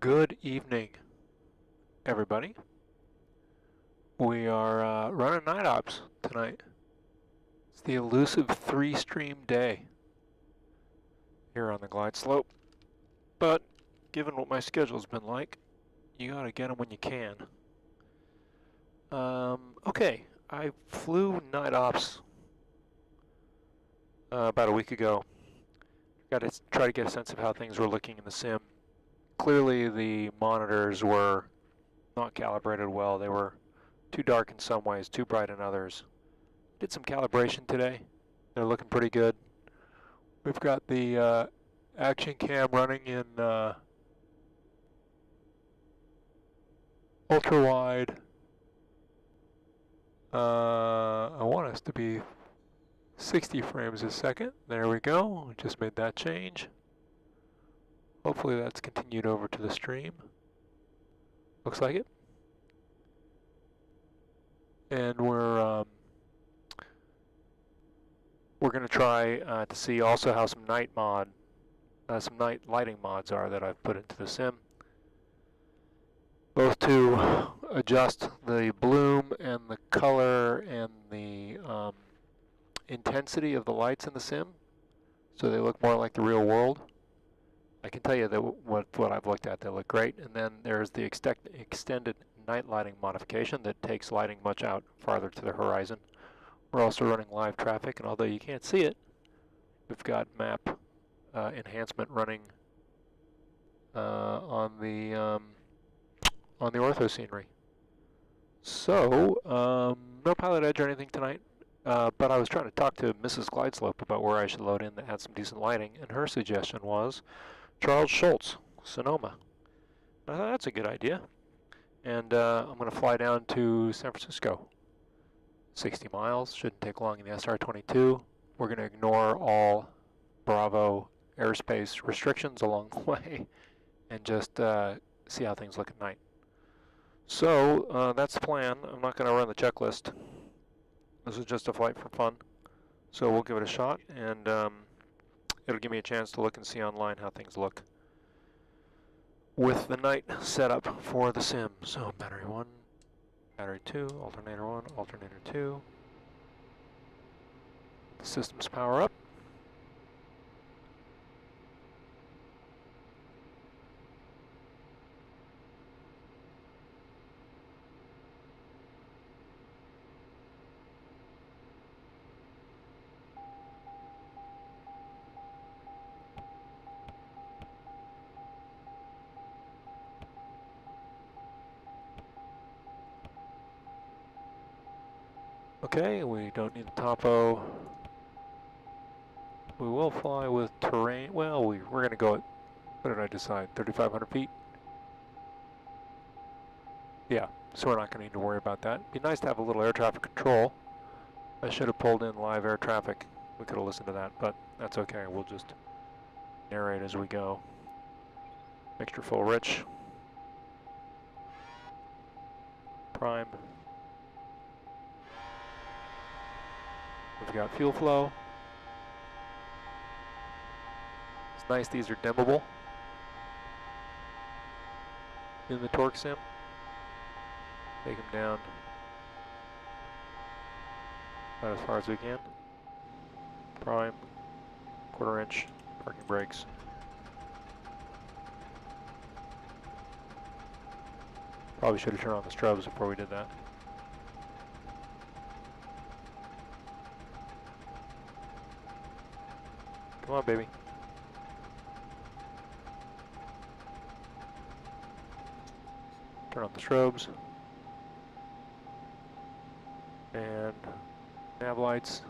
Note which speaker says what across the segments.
Speaker 1: Good evening, everybody. We are running night ops tonight. It's the elusive 3-stream day here on the glide slope. But given what my schedule's been like, you gotta get them when you can. Okay, I flew night ops about a week ago. Got to try to get a sense of how things were looking in the sim. Clearly the monitors were not calibrated well. They were too dark in some ways, too bright in others. Did some calibration today. They're looking pretty good. We've got the action cam running in ultra wide. I want us to be 60 frames a second. There we go. We just made that change. Hopefully that's continued over to the stream. Looks like it. And we're going to try to see also how some night lighting mods are that I've put into the sim. Both to adjust the bloom and the color and the intensity of the lights in the sim so they look more like the real world. I can tell you that what I've looked at, they look great. And then there's the extended night lighting modification that takes lighting much out farther to the horizon. We're also running live traffic, and although you can't see it, we've got map enhancement running on the ortho scenery. So no pilot edge or anything tonight, but I was trying to talk to Mrs. Glideslope about where I should load in that had some decent lighting, and her suggestion was Charles Schultz, Sonoma. I thought that's a good idea, and I'm going to fly down to San Francisco. 60 miles, shouldn't take long in the SR-22. We're going to ignore all Bravo airspace restrictions along the way and just see how things look at night. So that's the plan. I'm not going to run the checklist. This is just a flight for fun. So we'll give it a shot, and it'll give me a chance to look and see online how things look with the night setup for the sim. So battery 1, battery 2, alternator 1, alternator 2. The systems power up. Okay, we don't need the topo. We will fly with terrain. Well, we're going to go at, what did I decide, 3,500 feet? Yeah, so we're not going to need to worry about that. It'd be nice to have a little air traffic control. I should have pulled in live air traffic. We could have listened to that, but that's okay. We'll just narrate as we go. Mixture full rich. Prime. We've got fuel flow. It's nice these are dimmable in the torque sim. Take them down about as far as we can. Prime, 1/4 inch, parking brakes. Probably should have turned on the strobes before we did that. Come on, baby. Turn on the strobes. And nav lights.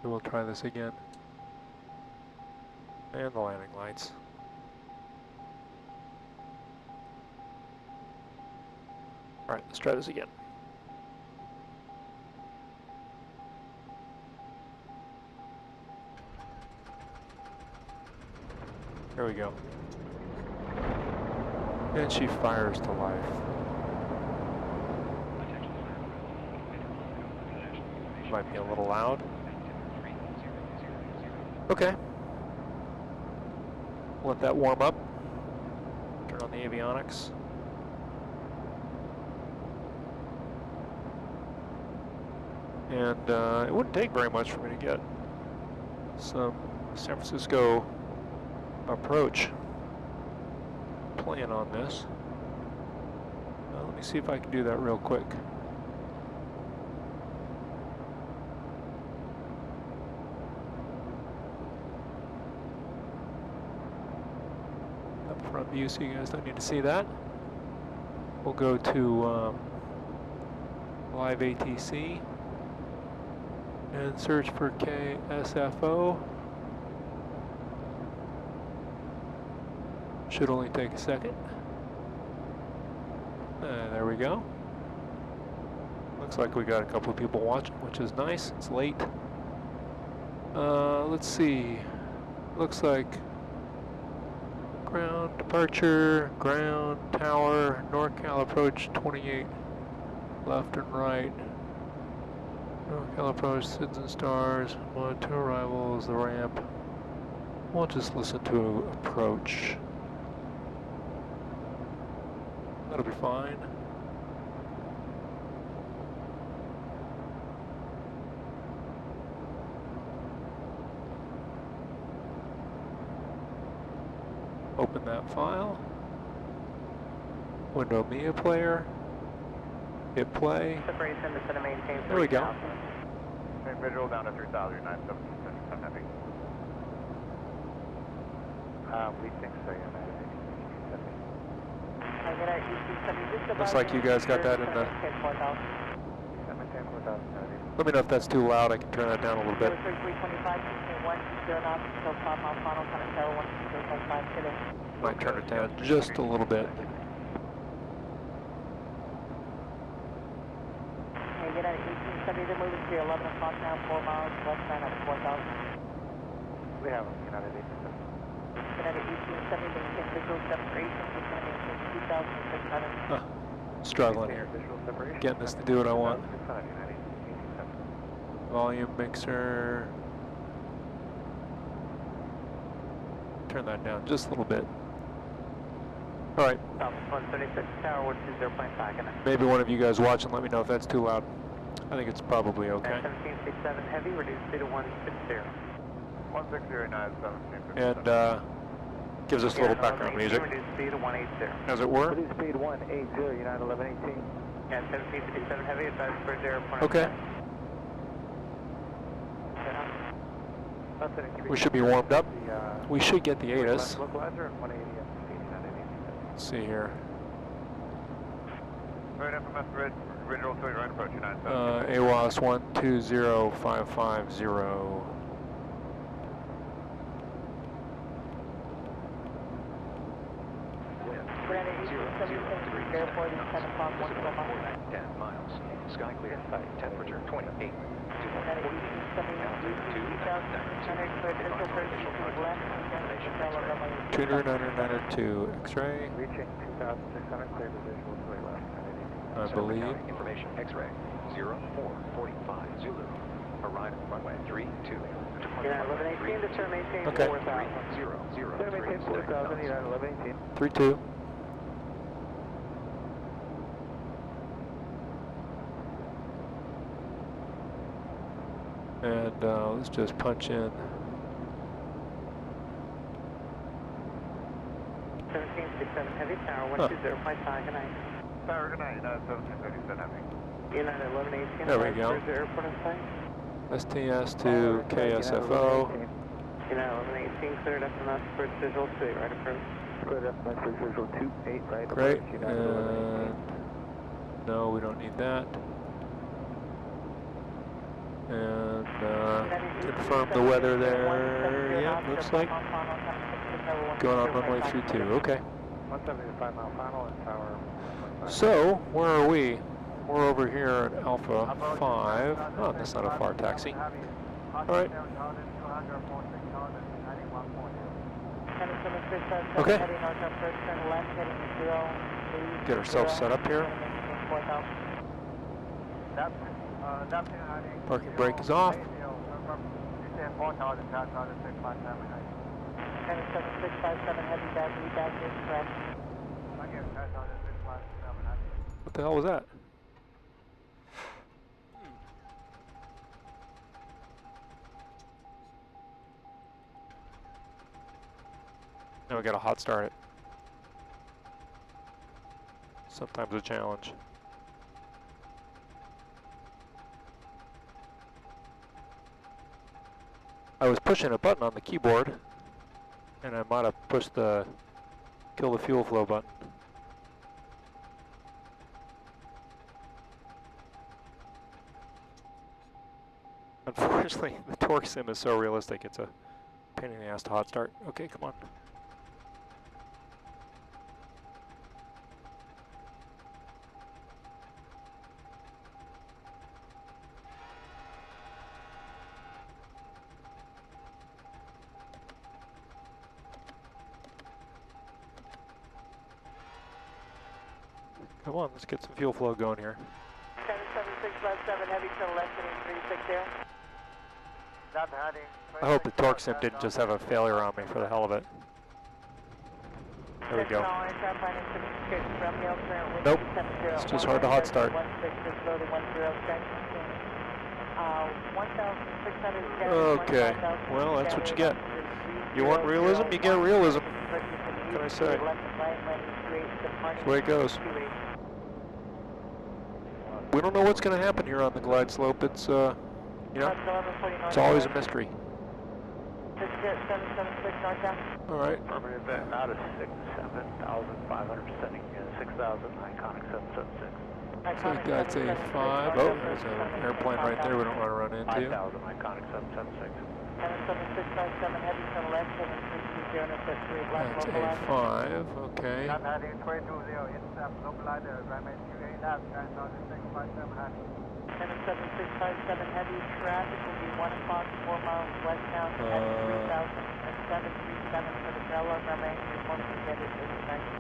Speaker 1: We'll try this again. And the landing lights. Alright, let's try this again. There we go. And she fires to life. Might be a little loud. Okay. Let that warm up. on the avionics. And it wouldn't take very much for me to get some San Francisco approach plan on this. Let me see if I can do that real quick. Up front view, so you guys don't need to see that. We'll go to live ATC and search for KSFO. Should only take a second. There we go. Looks like we got a couple of people watching, which is nice. It's late. Let's see. Looks like ground departure, ground tower, NorCal approach 28, left and right. NorCal approach, SIDS and stars, 1, 2 arrivals, the ramp. We'll just listen to approach. That'll be fine. Open that file. Window media player. Hit play. There we go.
Speaker 2: Visual down to 3,000, 977 heavy. We think so, yeah.
Speaker 1: Looks like you guys got that in the... Let me know if that's too loud. I can turn that down a little bit. Might turn it down just a little bit.
Speaker 2: We have United 1870.
Speaker 1: Struggling here. Getting this to do what I want. Volume mixer. Turn that down just a little bit. All right.
Speaker 2: 176 tower, 120.5.
Speaker 1: Maybe one of you guys watching, let me know if that's too loud. I think it's probably okay.
Speaker 2: 1767 heavy, reduced speed to 160. 160,
Speaker 1: and gives us a little background music.
Speaker 2: Reduced speed to 180.
Speaker 1: As it were.
Speaker 2: Reduced speed 180, United 1118. Yeah, 1767 heavy, advise for 0.5.
Speaker 1: Okay. We should be warmed up. We should get the ATIS. Let's see here. AWAS 120550.
Speaker 3: Airport is 10 o'clock, 10 miles. Sky clear. Temperature 28.
Speaker 1: 2992 X-ray.
Speaker 2: Reaching 2,600, clear to visual to the left.
Speaker 1: I believe.
Speaker 3: Information X-ray 0445 Zulu. Arrive at runway 32.
Speaker 2: United 1118 to turn maintain
Speaker 1: Okay.
Speaker 2: 4,000.
Speaker 3: 003.
Speaker 2: Turn maintain 4,000, United 1118.
Speaker 1: 32. And let's just punch in.
Speaker 2: 1767 heavy tower, 120.5, good night. Tower, good night, United 1737 heavy. United 1118.
Speaker 1: There we go.
Speaker 2: Where's the airport in sight?
Speaker 1: STS to KSFO.
Speaker 2: United 1118 cleared FMS for visual 2, right approach. Cleared FMS for visual 28, right
Speaker 1: Great.
Speaker 2: approach. United 1118.
Speaker 1: No, we don't need that. And confirm the weather there. Yeah, looks like going on runway 32. Okay.
Speaker 2: 175 mile final and tower.
Speaker 1: So, where are we? We're over here at Alpha 5. Oh, that's not a far taxi. Alright. Okay. Get ourselves set up here. Parking brake is off.
Speaker 2: 77657 heavy back, correct.
Speaker 1: What the hell was that? Now we gotta hot start it. Sometimes a challenge. I was pushing a button on the keyboard, and I might have pushed the kill the fuel flow button. Unfortunately, the torque sim is so realistic, it's a pain in the ass to hot start. Okay, come on. Come on, let's get some fuel flow going here.
Speaker 2: 77657 heavy to the left, heading 360.
Speaker 1: I hope the torque sim didn't just have a failure on me for the hell of it. There we go. Nope, it's just hard to hot start. Okay, well that's what you get. You want realism, you get realism. What can I say? That's the way it goes. We don't know what's going to happen here on the glide slope. It's, you know, it's always a mystery. All right.
Speaker 2: Out of 7,500 setting 6,000, iconic 776.
Speaker 1: So that's a 5. Oh, there's an airplane right there we don't want to run into.
Speaker 2: 5,000, iconic 776. 77657 heavy to the left, heading 320,
Speaker 1: That's a 5, okay.
Speaker 2: Not heading 220, intercept, no glider, runway 28 left, 77657 heavy traffic will be 1 o'clock, 4 miles west now, 3,000, and 737 for the Bella, runway 31, forget it, it's nice.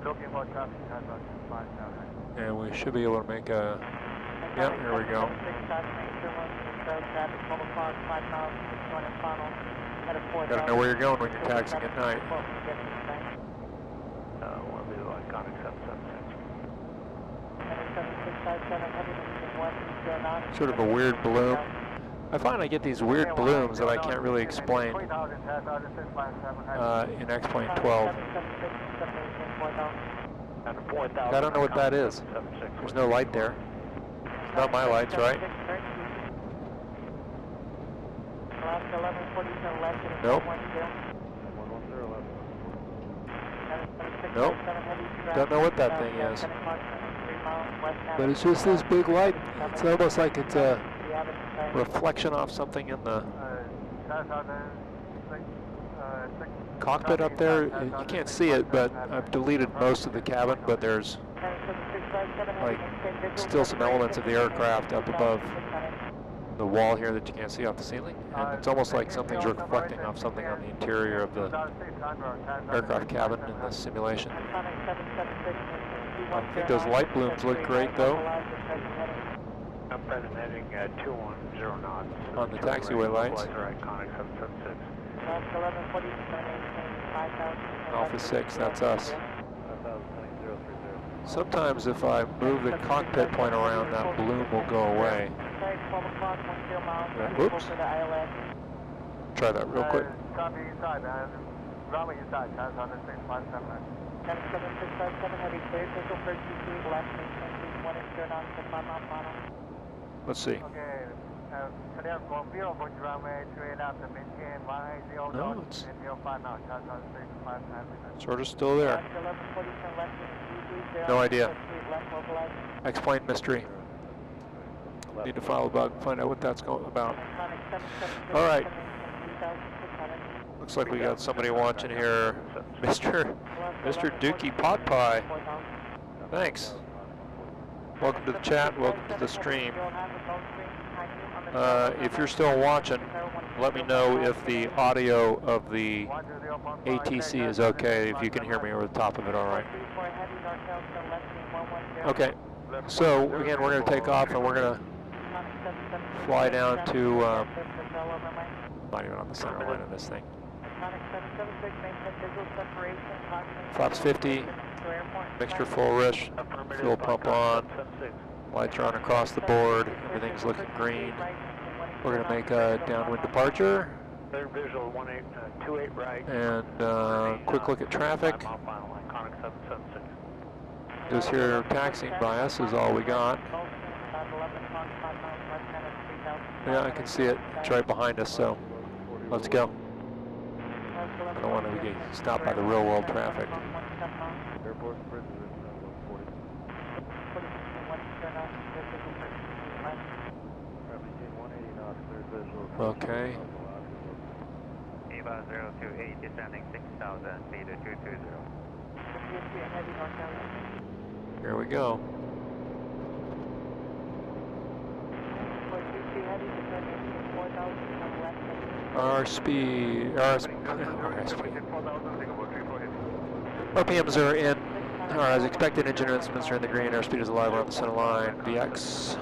Speaker 2: Looking for traffic, 10,500.
Speaker 1: And we should be able to make a, yep, here we go. Gotta know where you're going when you're taxiing at night. Sort of a weird bloom. I find I get these weird blooms that I can't really explain in X-Plane 12. I don't know what that is. There's no light there. It's not my lights, right? Nope. Nope. Don't know what that thing is. But it's just this big light. It's almost like it's a reflection off something in the cockpit up there. You can't see it, but I've deleted most of the cabin, but there's like still some elements of the aircraft up above the wall here that you can't see off the ceiling, and it's almost like something's reflecting off something on the interior of the aircraft cabin in the simulation. I think those light blooms look great though. On the taxiway lights. Alpha 6, that's us. Sometimes if I move the cockpit point around, that bloom will go away. Whoops. Try that real quick. Let's see. No, it's sort of still there. No idea. Explain mystery. Need to follow bug, find out what that's going about. All right. Looks like we got somebody watching here. Mr. Dookie Pot Pie. Thanks. Welcome to the chat. Welcome to the stream. If you're still watching, let me know if the audio of the ATC is okay, if you can hear me over the top of it, all right. Okay, so again, we're going to take off and we're going to fly down to, not even on the center line of this thing. Flaps 50, mixture full, rich, fuel pump on, lights are on across the board, everything's looking green. We're going to make a downwind departure.
Speaker 3: Third visual 28 right.
Speaker 1: And quick look at traffic. Just here taxiing by us is all we got. Yeah, I can see it. It's right behind us, so let's go. I don't want to get stopped by the real world traffic. Okay.
Speaker 3: Eva 028 descending 6,000 feet to 220.
Speaker 1: Here we go. RPMs are in, or as expected, engine instruments are in the green, airspeed is alive around the center line, VX.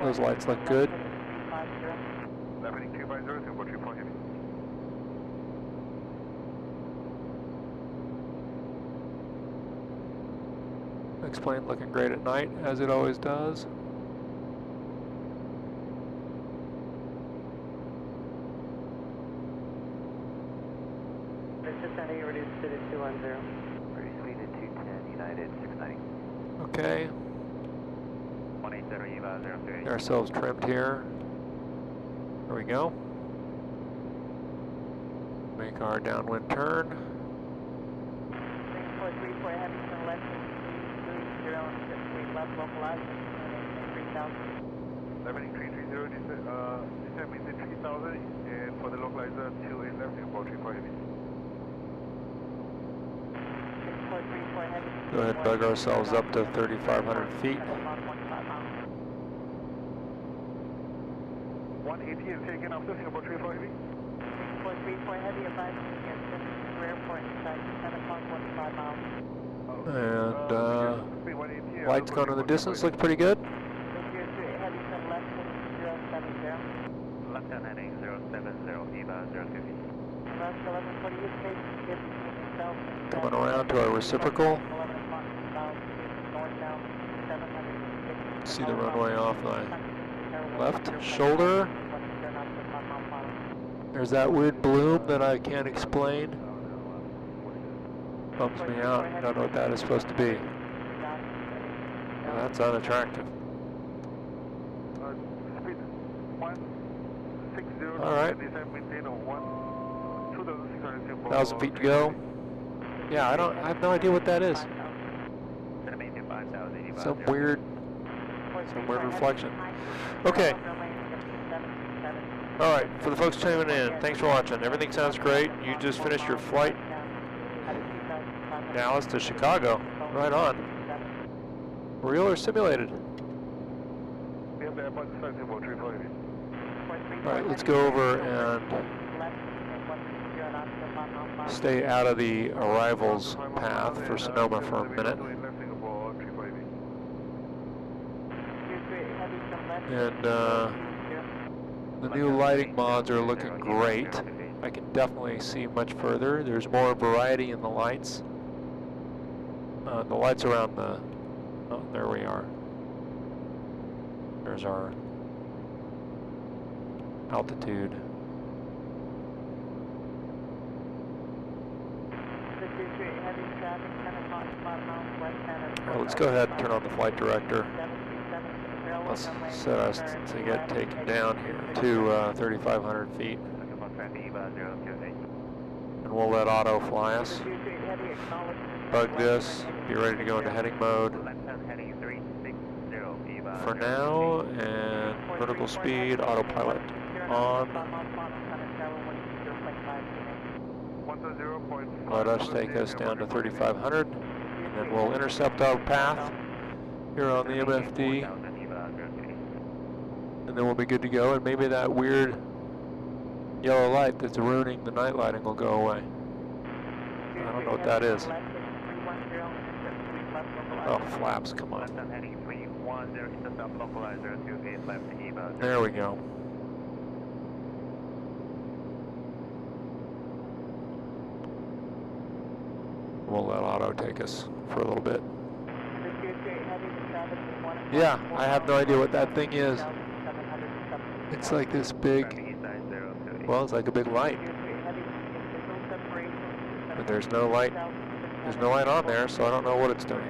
Speaker 1: Those lights look good. X-plane looking great at night, as it always does.
Speaker 2: Reduced to 210. Pretty sweet at 210, United 690.
Speaker 1: Okay.
Speaker 3: 180 Eva 038.
Speaker 1: Get ourselves trimmed here. There we go. Make our downwind turn.
Speaker 2: 6434 Henderson left 330 and left localized 3000.
Speaker 3: 17330 descend means 3000 and for the localizer 28 left Singapore 34 heavy.
Speaker 1: Go ahead and bug ourselves up to 3,500 feet.
Speaker 3: 180 is taken after Singapore 34 heavy.
Speaker 2: 6434 heavy advising against Central Airport inside 10.15 miles.
Speaker 1: And lights going in the distance look pretty good.
Speaker 2: Heavy from left 070.
Speaker 3: Left hand heading 070 Eva 050.
Speaker 2: Left 1140 is taken.
Speaker 1: Coming around to our reciprocal. See the runway off my left shoulder. There's that weird bloom that I can't explain. Bums me out. Don't know what that is supposed to be. Well, that's unattractive. All right. 1,000 feet to go. Yeah, I have no idea what that is. Some weird reflection. Okay. All right, for the folks tuning in, thanks for watching. Everything sounds great. You just finished your flight, Dallas to Chicago. Right on. Real or simulated? All right, let's go over and stay out of the arrivals path for Sonoma for a minute. And the new lighting mods are looking great. I can definitely see much further. There's more variety in the lights. The lights around the... Oh, there we are. There's our altitude. Well, let's go ahead and turn on the flight director. Let's set us to get taken down here to 3,500 feet. And we'll let auto fly us. Bug this, be ready to go into heading mode for now, and vertical speed, autopilot on. Let us take us down to 3,500, and then we'll intercept our path here on the MFD, and then we'll be good to go, and maybe that weird yellow light that's ruining the night lighting will go away. I don't know what that is. Oh, flaps, come on.
Speaker 3: 10, intercept localizer 28 left eval.
Speaker 1: There we go. We'll let auto take us for a little bit. Yeah, I have no idea what that thing is. It's like this big, well, it's like a big light. But there's no light on there, so I don't know what it's doing.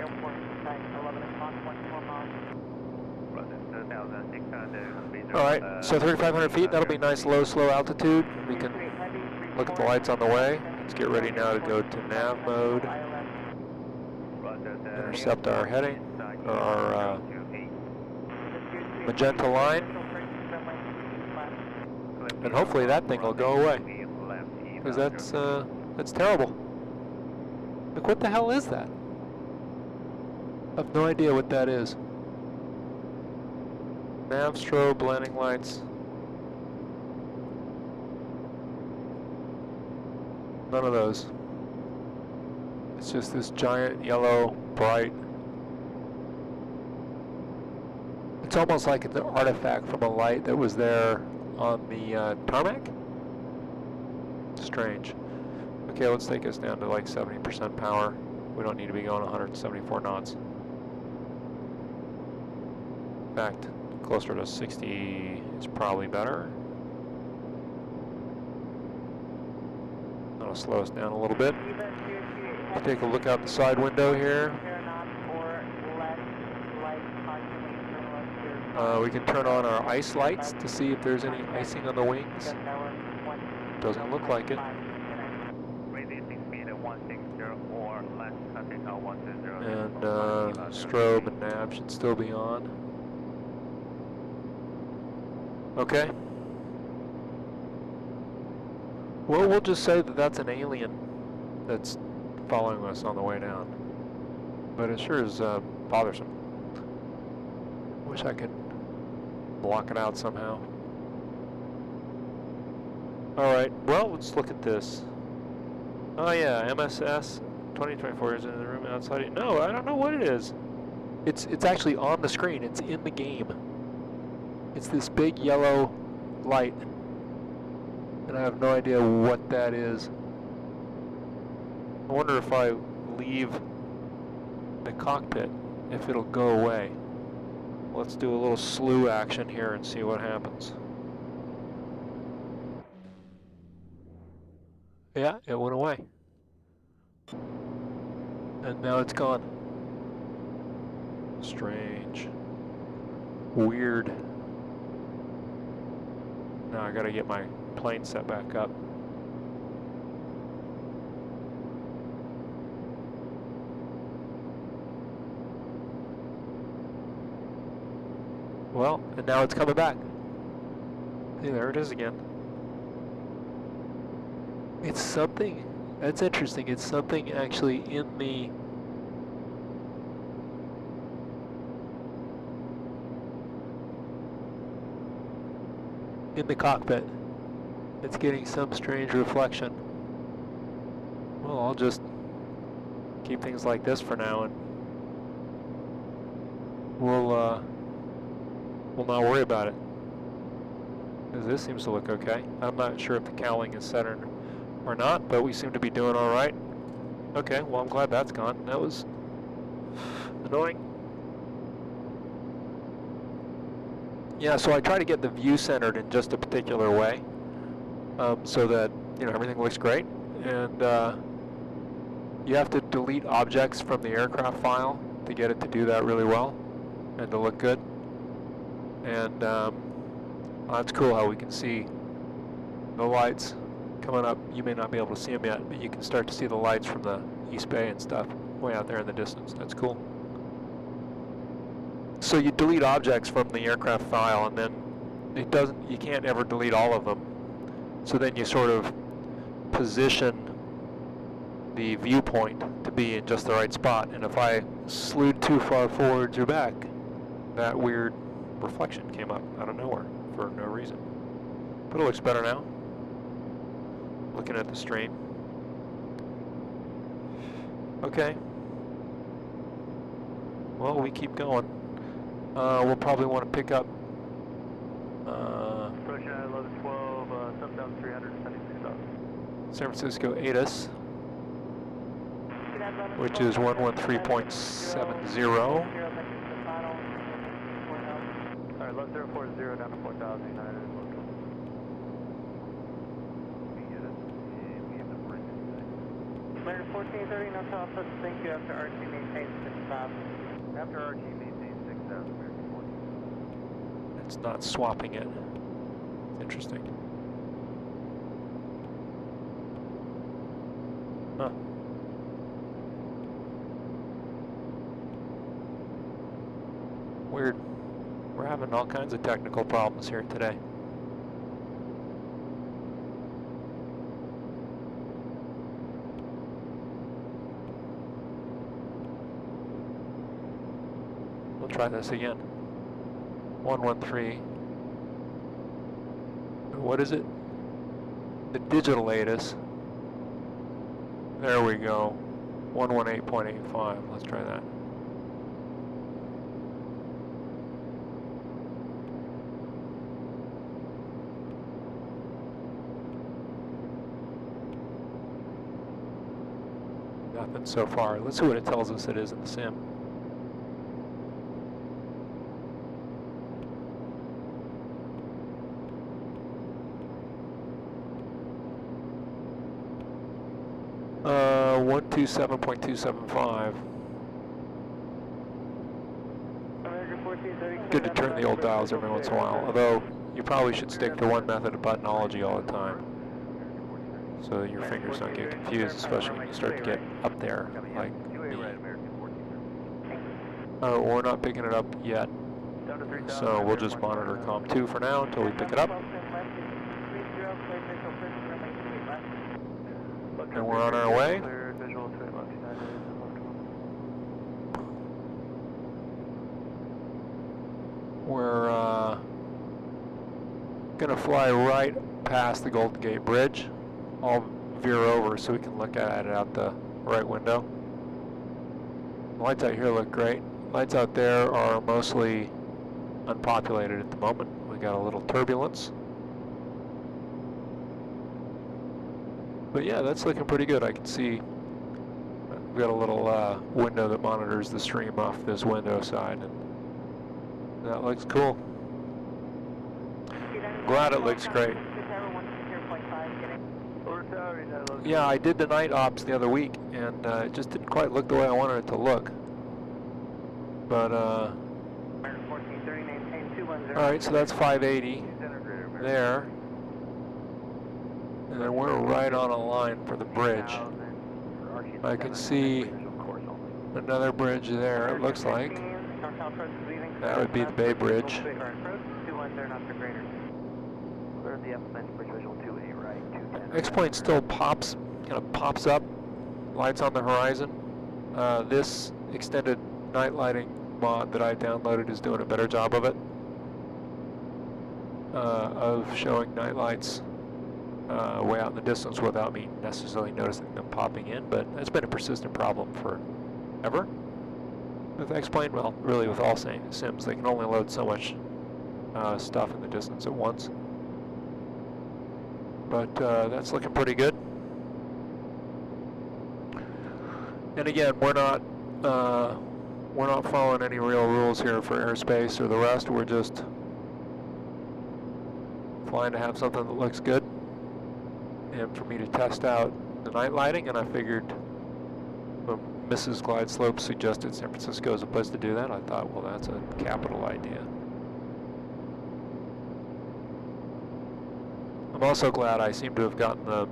Speaker 1: Alright, so 3,500 feet, that'll be nice low, slow altitude. We can look at the lights on the way. Let's get ready now to go to nav mode. Intercept our heading, or our magenta line. And hopefully that thing will go away. Because that's terrible. Like, what the hell is that? I have no idea what that is. Nav strobe, landing lights. None of those. It's just this giant yellow, bright. It's almost like it's an artifact from a light that was there on the tarmac. Strange. Okay, let's take us down to like 70% power. We don't need to be going 174 knots. In fact, closer to 60 is probably better. That'll slow us down a little bit. Take a look out the side window here. We can turn on our ice lights to see if there's any icing on the wings. Doesn't look like it. And strobe and nav should still be on. Okay. Well, we'll just say that that's an alien that's following us on the way down. But it sure is bothersome. Wish I could block it out somehow. Alright, well, let's look at this. Oh yeah, MSS 2024 is in the room outside. No, I don't know what it is. It's actually on the screen. It's in the game. It's this big yellow light. And I have no idea what that is. I wonder if I leave the cockpit, if it'll go away. Let's do a little slew action here and see what happens. Yeah, it went away. And now it's gone. Strange. Weird. Now I gotta get my plane set back up. Well, and now it's coming back. Hey, there it is again. It's something, that's interesting, it's something actually in the cockpit. It's getting some strange reflection. Well, I'll just keep things like this for now, and we'll not worry about it. Because this seems to look okay. I'm not sure if the cowling is set or not, but we seem to be doing all right. Okay, well, I'm glad that's gone. That was annoying. Yeah, so I try to get the view centered in just a particular way, so that, you know, everything looks great. And you have to delete objects from the aircraft file to get it to do that really well and to look good. And that's cool how we can see the lights coming up. You may not be able to see them yet, but you can start to see the lights from the East Bay and stuff way out there in the distance. That's cool. So you delete objects from the aircraft file, and then you can't ever delete all of them. So then you sort of position the viewpoint to be in just the right spot. And if I slewed too far forwards or back, that weird reflection came up out of nowhere for no reason. But it looks better now. Looking at the stream. Okay. Well, we keep going. We'll probably want to pick up
Speaker 3: Approaching at 1112, step down 376,000.
Speaker 1: San Francisco ATIS, which is 113.70.
Speaker 3: Alright, 11040 down to 4,000 United.
Speaker 2: Later 1430, no call, so thank you after RT maintains 6,000.
Speaker 3: After RT maintains 6,000, American 14.
Speaker 1: It's not swapping it. It's interesting. Huh. Weird. We're having all kinds of technical problems here today. We'll try this again. 113. What is it? The digital ATIS. There we go. 118.85. Let's try that. Nothing so far. Let's see what it tells us it is in the sim. Uh, 127.275. Good to turn the old dials every once in a while, although you probably should stick to one method of buttonology all the time, so your fingers don't get confused, especially when you start to get up there, like me. We're not picking it up yet, so we'll just monitor COM 2 for now until we pick it up. And we're on our way. We're gonna fly right past the Golden Gate Bridge. I'll veer over so we can look at it out the right window. The lights out here look great. Lights out there are mostly unpopulated at the moment. We got a little turbulence. But yeah, that's looking pretty good. I can see we've got a little window that monitors the stream off this window side, and that looks cool. Glad it looks great. Yeah, I did the night ops the other week, and it just didn't quite look the way I wanted it to look. But alright, so that's 580 there. And then we're right on a line for the bridge. I can see another bridge there, it looks like. That would be the Bay Bridge. X-plane still pops, kind of pops up, lights on the horizon. This extended night lighting mod that I downloaded is doing a better job of it, of showing night lights way out in the distance without me necessarily noticing them popping in, but it's been a persistent problem forever with X-plane. Well, really with all sims, they can only load so much stuff in the distance at once. But that's looking pretty good. And again, we're not following any real rules here for airspace or the rest. We're just flying to have something that looks good, and for me to test out the night lighting. And I figured when Mrs. Glide Slope suggested San Francisco as a place to do that, I thought, well, that's a capital idea. I'm also glad I seem to have gotten the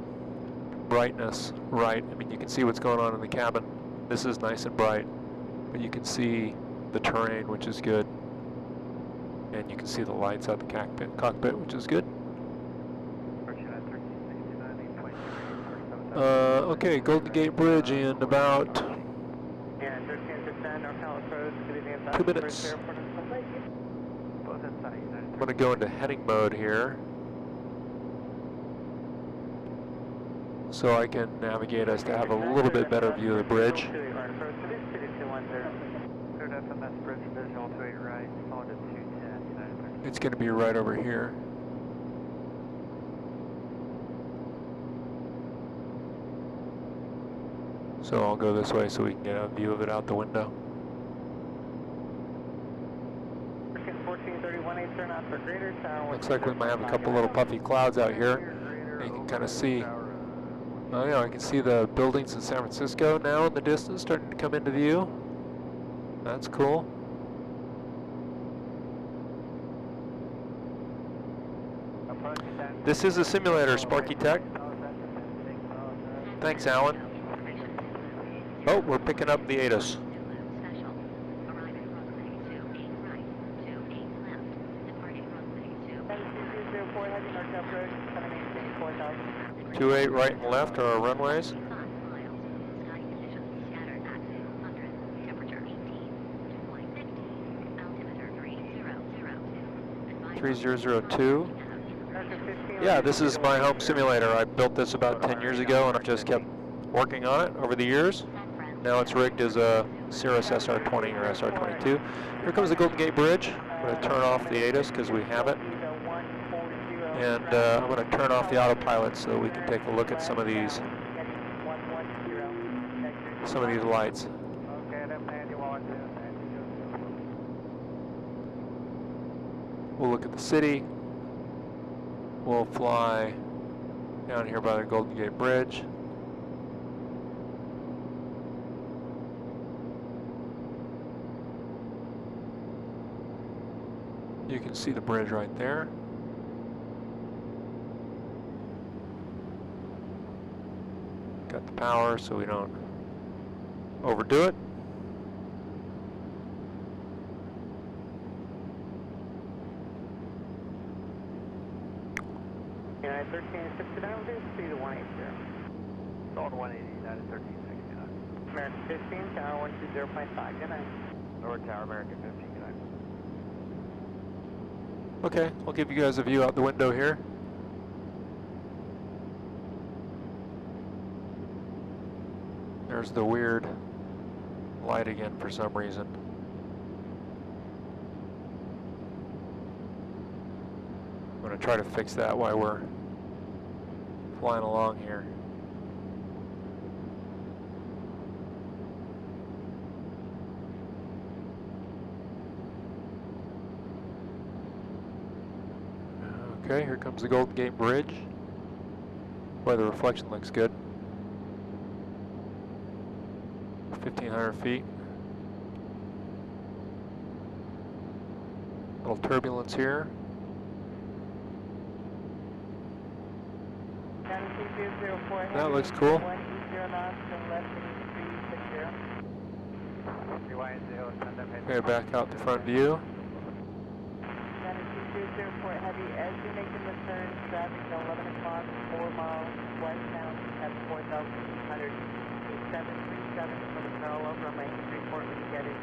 Speaker 1: brightness right. I mean, you can see what's going on in the cabin. This is nice and bright, but you can see the terrain, which is good. And you can see the lights out the cockpit, which is good. Okay, Golden Gate Bridge in about 2 minutes. I'm going to go into heading mode here, so I can navigate us to have a little bit better view of the bridge.
Speaker 3: SMS bridge visual 28 right, phone to 210, United 13.
Speaker 1: It's going to be right over here. So I'll go this way so we can get a view of it out the window.
Speaker 2: 1431 turn out for greater tower.
Speaker 1: Looks like we might have a couple little puffy clouds out here. You can kind of see, oh yeah, I can see the buildings in San Francisco now in the distance starting to come into view. That's cool. This is a simulator, Sparky Tech. Thanks, Alan. Oh, we're picking up the ATIS.
Speaker 2: Heading north up road, 788, 4000.
Speaker 1: 28 right and left are our runways. 3002. Yeah, this is my home simulator. I built this about 10 years ago and I've just kept working on it over the years. Now it's rigged as a Cirrus SR20 or SR22. Here comes the Golden Gate Bridge. I'm going to turn off the ATIS because we have it. And I'm going to turn off the autopilot so we can take a look at some of these lights. We'll look at the city. We'll fly down here by the Golden Gate Bridge. You can see the bridge right there. Got the power so we don't overdo it.
Speaker 2: United 1369, we'll do speed of 180.
Speaker 3: Zone 180, United 1369.
Speaker 2: American 15, tower 120.5, good night.
Speaker 3: Lower tower, American 15, good night.
Speaker 1: Okay, I'll give you guys a view out the window here. There's the weird light again for some reason. I'm going to try to fix that while we're flying along here. Okay, here comes the Golden Gate Bridge. Boy, the reflection looks good. 1,500 feet. A little turbulence here. That looks cool. Okay, back out the front view.
Speaker 2: Heavy, as you're making the turn, traffic at 11 o'clock, 4 miles westbound at 4,200. 737 for the parallel runway, report when you get it.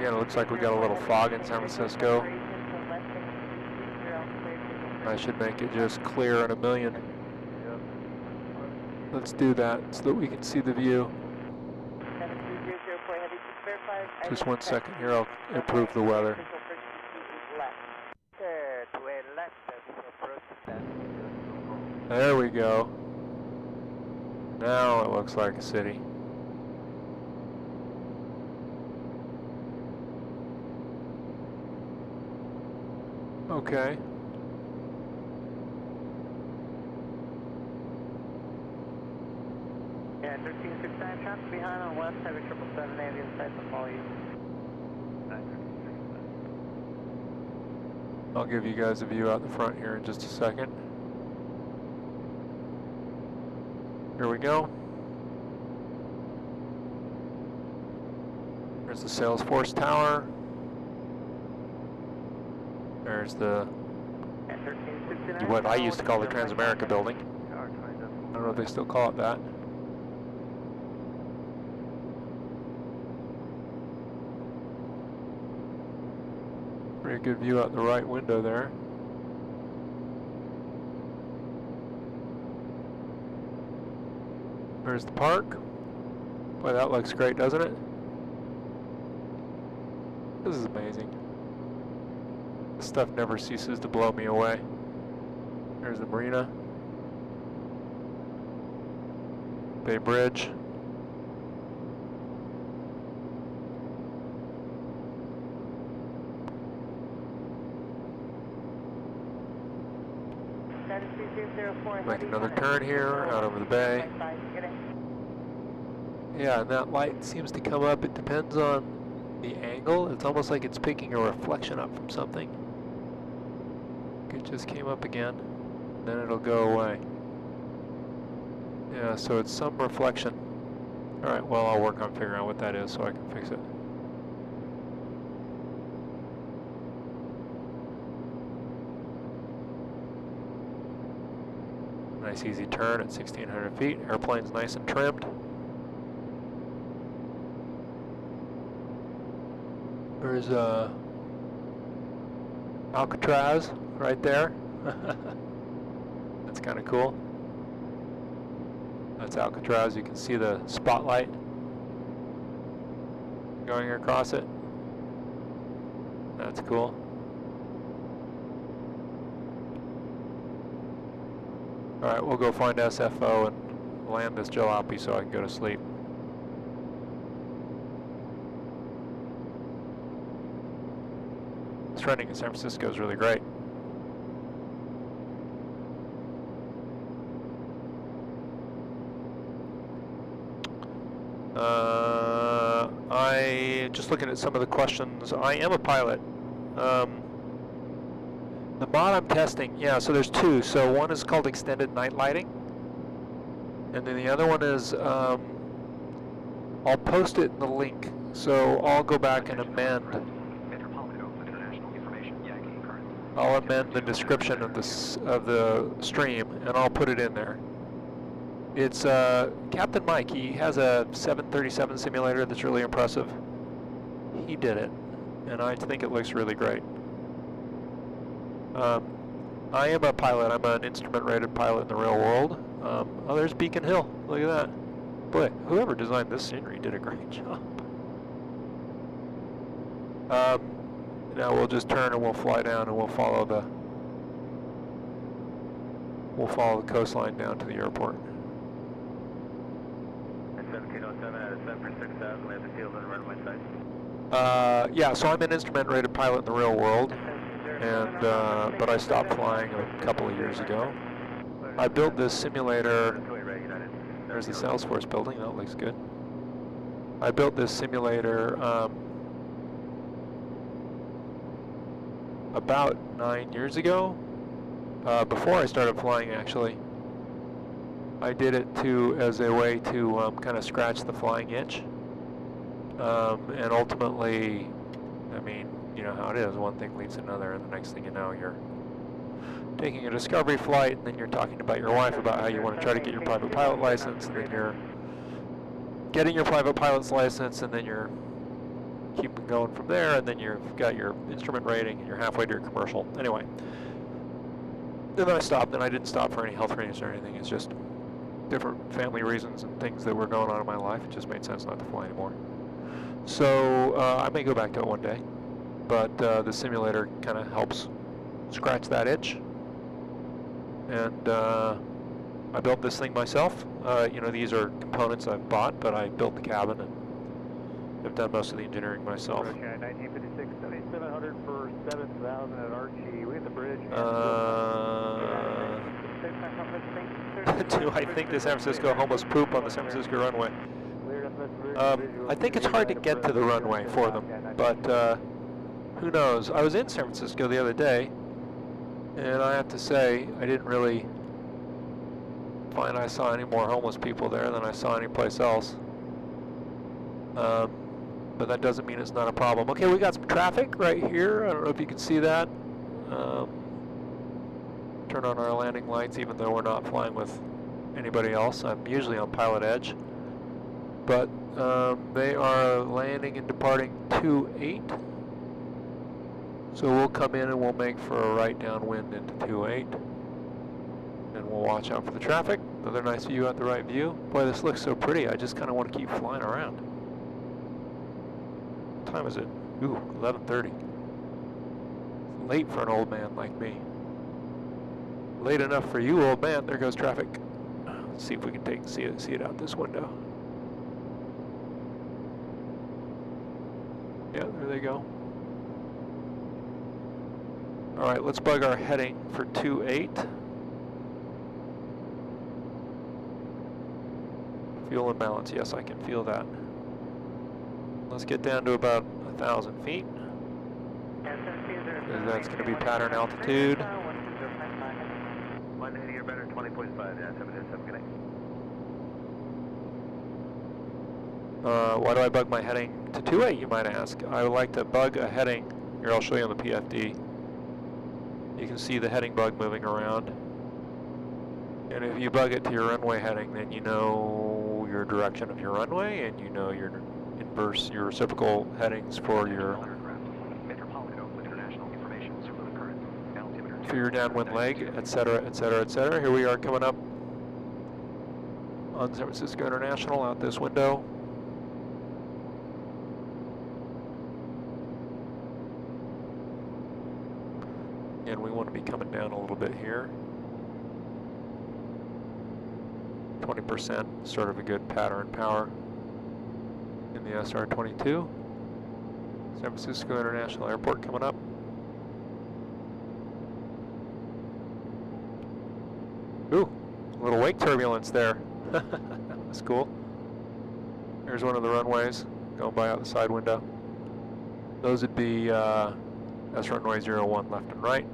Speaker 1: Yeah, it looks like we got a little fog in San Francisco. I should make it just clear in a million. Let's do that so that we can see the view. Just 1 second here, I'll improve the weather. There we go. Now it looks like a city. Okay.
Speaker 2: Yeah, 1369, traffic behind on west, heavy 777, the inside to follow you.
Speaker 1: I'll give you guys a view out the front here in just a second. Here we go. There's the Salesforce Tower. There's the, what I used to call the Transamerica building. I don't know if they still call it that. Pretty good view out the right window there. There's the park. Boy, that looks great, doesn't it? This is amazing. This stuff never ceases to blow me away. There's the marina. Bay Bridge. Make another turn here, out over the bay. Yeah, and that light seems to come up. It depends on the angle. It's almost like it's picking a reflection up from something. It just came up again, and then it'll go away. Yeah, so it's some reflection. Alright, well, I'll work on figuring out what that is so I can fix it. Nice easy turn at 1,600 feet. Airplane's nice and trimmed. There's Alcatraz right there. That's kind of cool. That's Alcatraz. You can see the spotlight going across it. That's cool. Alright, we'll go find SFO and land this jalopy so I can go to sleep. This trending in San Francisco is really great. I just looking at some of the questions. I am a pilot. The mod I'm testing, yeah, so there's two. So one is called extended night lighting, and then the other one is, I'll post it in the link, so I'll go back and amend. I'll amend the description of the stream, and I'll put it in there. It's Captain Mike. He has a 737 simulator that's really impressive. He did it, and I think it looks really great. I am a pilot. I'm an instrument-rated pilot in the real world. Oh, there's Beacon Hill. Look at that. Boy, whoever designed this scenery did a great job. Now we'll just turn and we'll fly down and we'll follow the coastline down to the airport.
Speaker 2: 1707 out of 7 for 6,000. We have the field on runway side.
Speaker 1: Yeah, so I'm an instrument-rated pilot in the real world, and but I stopped flying a couple of years ago. I built this simulator. There's the Salesforce building. That looks good. I built this simulator about 9 years ago. Before I started flying, actually. I did it as a way to kind of scratch the flying itch. And ultimately, I mean, you know how it is. One thing leads to another, and the next thing you know, you're taking a discovery flight, and then you're talking about your wife about how you want to try to get your private pilot license, and then you're getting your private pilot's license, and then you're keeping going from there, and then you've got your instrument rating, and you're halfway to your commercial. Anyway, then I stopped, and I didn't stop for any health reasons or anything. It's just different family reasons and things that were going on in my life. It just made sense not to fly anymore. So I may go back to it one day, but the simulator kind of helps scratch that itch. And I built this thing myself. You know, these are components I've bought, but I built the cabin and I've done most of the engineering myself.
Speaker 3: Okay, 1956, 7,700 for 7,000 at Archie. We hit the bridge.
Speaker 1: Do I think the San Francisco homeless poop on the San Francisco runway? I think it's hard to get to the runway for them, but who knows? I was in San Francisco the other day, and I have to say, I didn't really find I saw any more homeless people there than I saw any place else. But that doesn't mean it's not a problem. Okay, we got some traffic right here. I don't know if you can see that. Turn on our landing lights even though we're not flying with anybody else. I'm usually on pilot edge. But they are landing and departing 28. So we'll come in and we'll make for a right downwind into 28. And we'll watch out for the traffic. Another nice view at the right view. Boy, this looks so pretty. I just kind of want to keep flying around. What time is it? Ooh, 11:30. Late for an old man like me. Late enough for you, old man. There goes traffic. Let's see if we can see it out this window. Yeah, there they go. All right, let's bug our heading for 28. Fuel imbalance, yes, I can feel that. Let's get down to about 1,000 feet. That's going to be pattern altitude.
Speaker 3: 180 or better, 20.5, yeah, 7 good night.
Speaker 1: Why do I bug my heading to 28, you might ask? I would like to bug a heading. Here, I'll show you on the PFD. You can see the heading bug moving around. And if you bug it to your runway heading, then you know your direction of your runway, and you know your inverse, your reciprocal headings for your downwind leg, etc., etc., etc. Here we are coming up on San Francisco International out this window. And we want to be coming down a little bit here. 20%, sort of a good pattern power in the SR-22. San Francisco International Airport coming up. Ooh, a little wake turbulence there. That's cool. There's one of the runways going by out the side window. Those would be that's runway 01 left and right.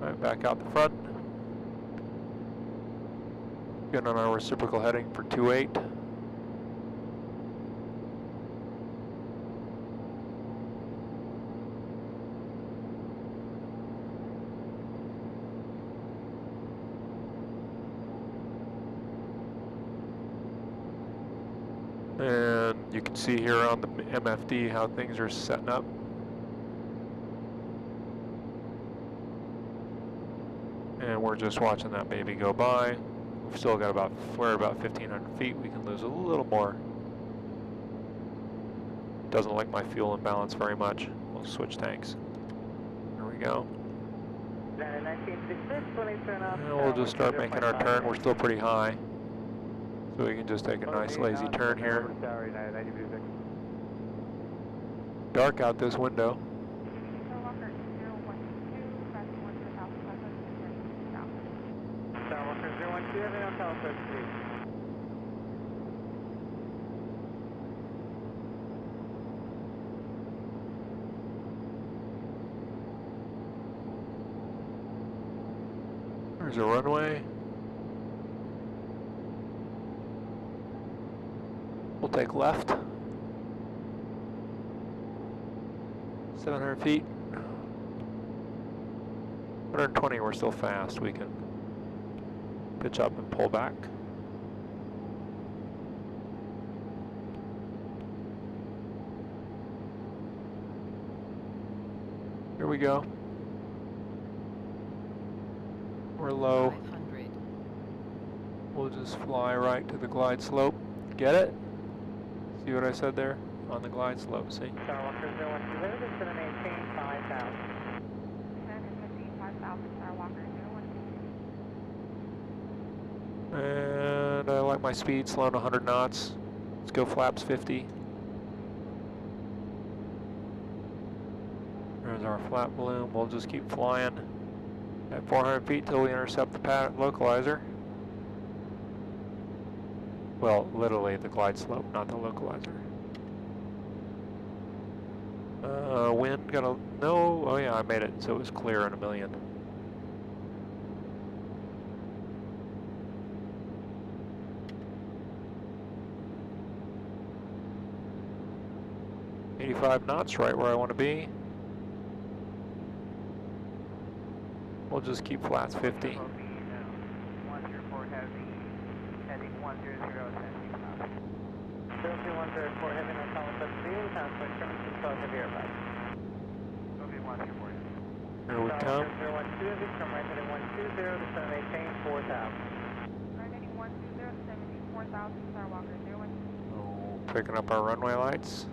Speaker 1: All right, back out the front. Getting on our reciprocal heading for 28. And you can see here on the MFD how things are setting up. And we're just watching that baby go by. We've still got we're about 1,500 feet. We can lose a little more. Doesn't like my fuel imbalance very much. We'll switch tanks. There we go. And we'll just start making our turn. We're still pretty high. So we can just take a nice lazy turn here. Dark out this window. There's a runway. We'll take left. 700 feet. 120, we're still fast. We can pitch up and pull back. Here we go. We're low.
Speaker 4: 500.
Speaker 1: We'll just fly right to the glide slope. Get it? See what I said there? On the glide slope, see?
Speaker 2: Starwalker 012, this is going to maintain 5,000.
Speaker 1: And I like my speed slowing to 100 knots. Let's go flaps 50. There's our flap balloon. We'll just keep flying at 400 feet till we intercept the localizer. Well, literally the glide slope, not the localizer. Wind got a, no, oh yeah, I made it, so it was clear in a million. .85 knots, right where I want to be. We'll just keep flats 50.
Speaker 2: 104 heavy, heading 100, sending 02104 heavy, no solid subspeed, transfer trimming control heavy airplane.
Speaker 3: 104.
Speaker 1: Here we come.
Speaker 2: 012, Heavy, come right heading 120, descend maintain 4000.
Speaker 4: Right heading 120, descend 4000, Skywalker 01.
Speaker 1: Oh, picking up our runway lights.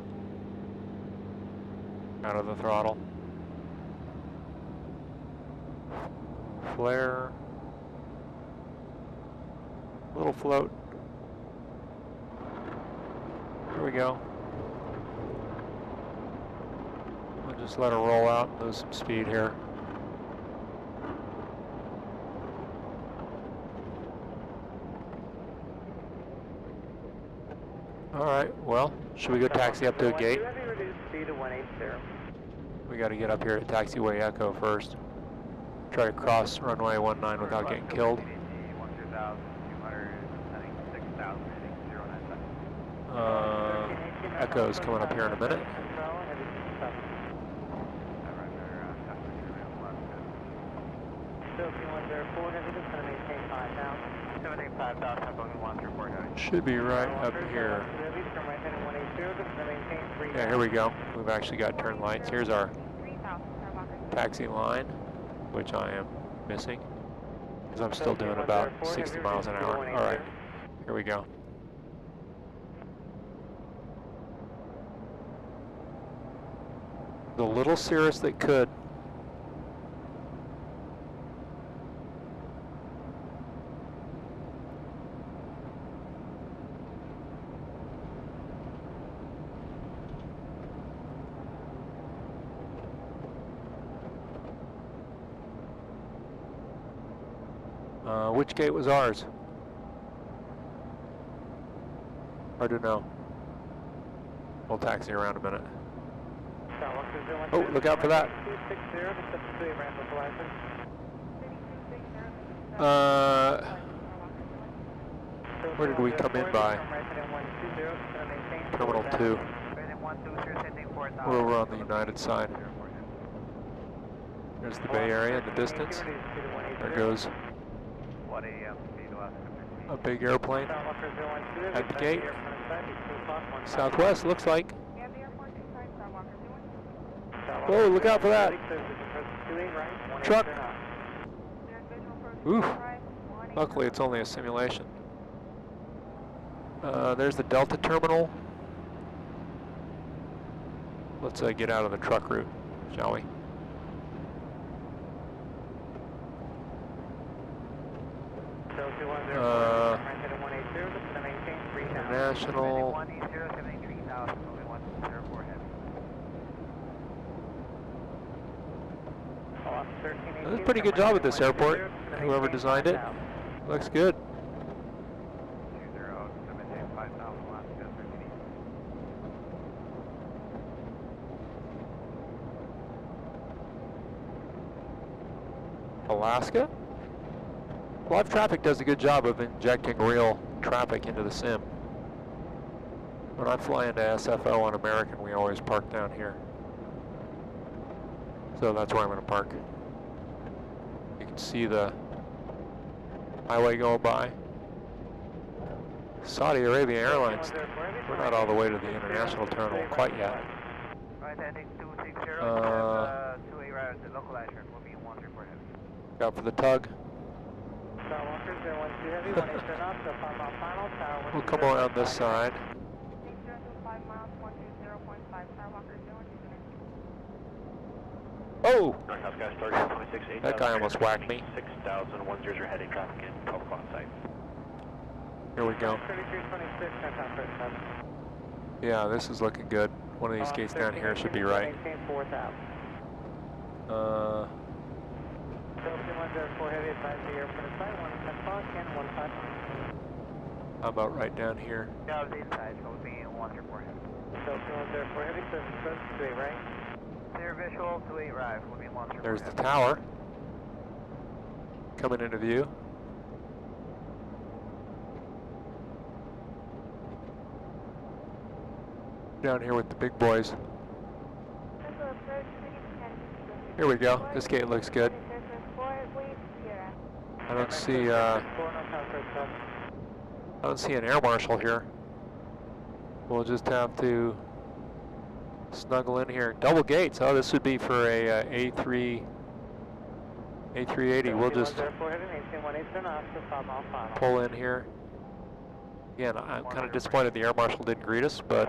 Speaker 1: Out of the throttle. Flare. Little float. Here we go. We'll just let her roll out and lose some speed here. Alright, well, should we go taxi up to a gate?
Speaker 2: Heavy, reduce speed to 180.
Speaker 1: We got to get up here to taxiway Echo first. Try to cross runway 19 without getting killed. Echo's coming up here in a minute. Should be right up here. Yeah, here we go. We've actually got turn lights. Here's our taxi line, which I am missing because I'm still doing about 60 miles an hour. All right, here we go. The little Cirrus that could. Which gate was ours? Hard to know. We'll taxi around a minute. Oh, look out for that. Where did we come in by? Terminal 2. We're over on the United side. There's the Bay Area in the distance. There goes a big airplane at the gate. Southwest, looks like. Whoa, look out for that. Truck. Oof. Luckily, it's only a simulation. There's the Delta terminal. Let's get out of the truck route, shall we? International. That was a pretty good job at this airport. Whoever designed it. Looks good. Alaska? Live Traffic does a good job of injecting real traffic into the sim. When I fly into SFO on American, we always park down here. So that's where I'm going to park. You can see the highway going by. Saudi Arabia Airlines, we're not all the way to the international terminal quite yet. Out for the tug. We'll come around this side. Oh! That guy almost whacked me.
Speaker 5: 6,010 are heading traffic in 12 o'clock site.
Speaker 1: Here we go. Yeah, this is looking good. One of these gates down here should be right. How about right down here? There's the tower coming into view. Down here with the big boys. Here we go. This gate looks good. I don't see an air marshal here. We'll just have to snuggle in here. Double gates. Oh, this would be for a A380, we'll just
Speaker 2: 104 heavy, maintain 18 off to 5 mile final.
Speaker 1: pull in here. Again, I'm kind of disappointed the air marshal didn't greet us, but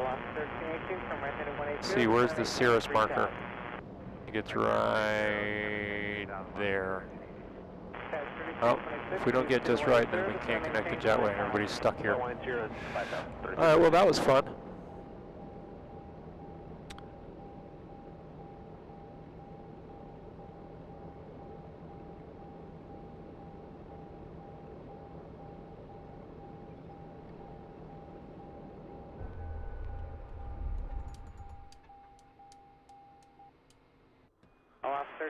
Speaker 1: let's see, where's the Cirrus marker? I think it's right there. Oh, if we don't get just right, then we can't connect the jetway and everybody's stuck here. Alright, well that was fun.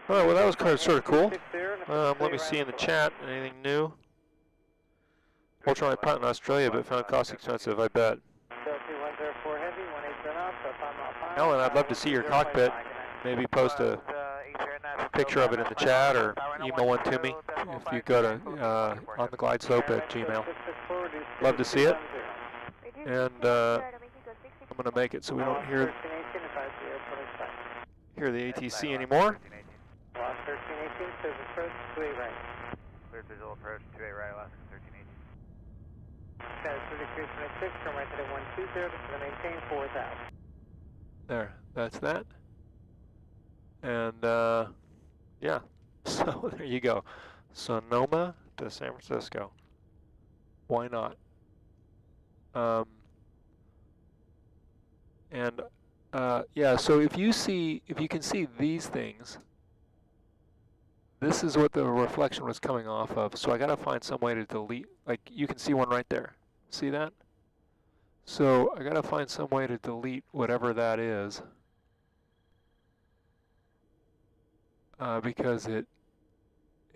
Speaker 1: Alright, well that was kind of sort of cool. Let me see in the chat, anything new? Ultralight pilot in Australia, but found cost expensive, I bet. Alan, I'd love to see your cockpit. Maybe post a picture of it in the chat or email one to me if you go to ontheglideslope@gmail. Love to see it. And I'm going to make it so we don't hear the ATC anymore.
Speaker 2: Lost 1318, says approach 28 right.
Speaker 3: Clear visual approach 28 right, last 1318.
Speaker 2: Status 3326, turn right to 120, to maintain 4000.
Speaker 1: There, that's that. And yeah, so there you go. Sonoma to San Francisco. Why not? Yeah, so if you can see these things, this is what the reflection was coming off of. So I gotta find some way to delete, like you can see one right there. See that? So I gotta find some way to delete whatever that is. Because it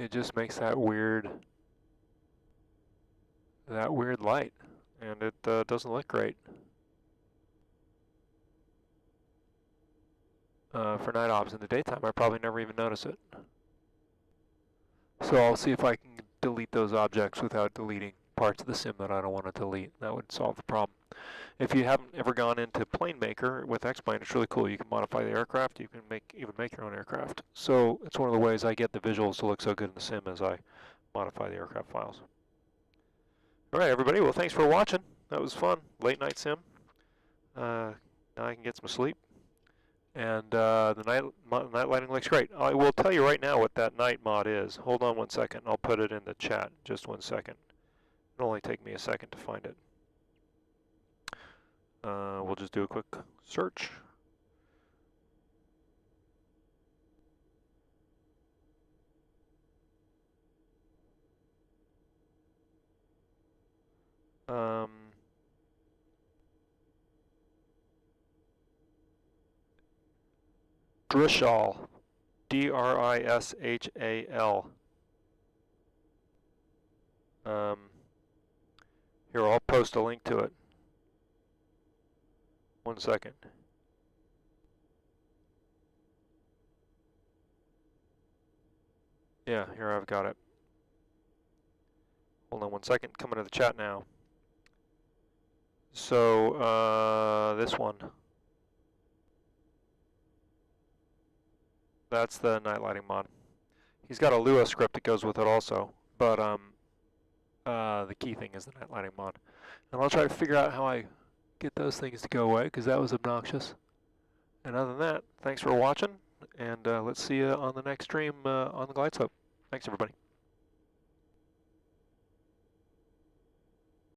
Speaker 1: just makes that weird light, and it doesn't look great. For night ops. In the daytime, I probably never even notice it. So I'll see if I can delete those objects without deleting parts of the sim that I don't want to delete. That would solve the problem. If you haven't ever gone into Plane Maker with X-Plane, it's really cool. You can modify the aircraft. You can even make your own aircraft. So it's one of the ways I get the visuals to look so good in the sim as I modify the aircraft files. All right, everybody. Well, thanks for watching. That was fun. Late night sim. Now I can get some sleep. And the night lighting looks great. I will tell you right now what that night mod is. Hold on one second. I'll put it in the chat. Just 1 second. It'll only take me a second to find it. We'll just do a quick search. Drishal, D-R-I-S-H-A-L. Here, I'll post a link to it. 1 second. Yeah, here I've got it. Hold on 1 second, coming to the chat now. So, this one. That's the night lighting mod. He's got a Lua script that goes with it also, but the key thing is the night lighting mod. And I'll try to figure out how I get those things to go away, because that was obnoxious. And other than that, thanks for watching, and let's see you on the next stream on the glide slope. Thanks, everybody.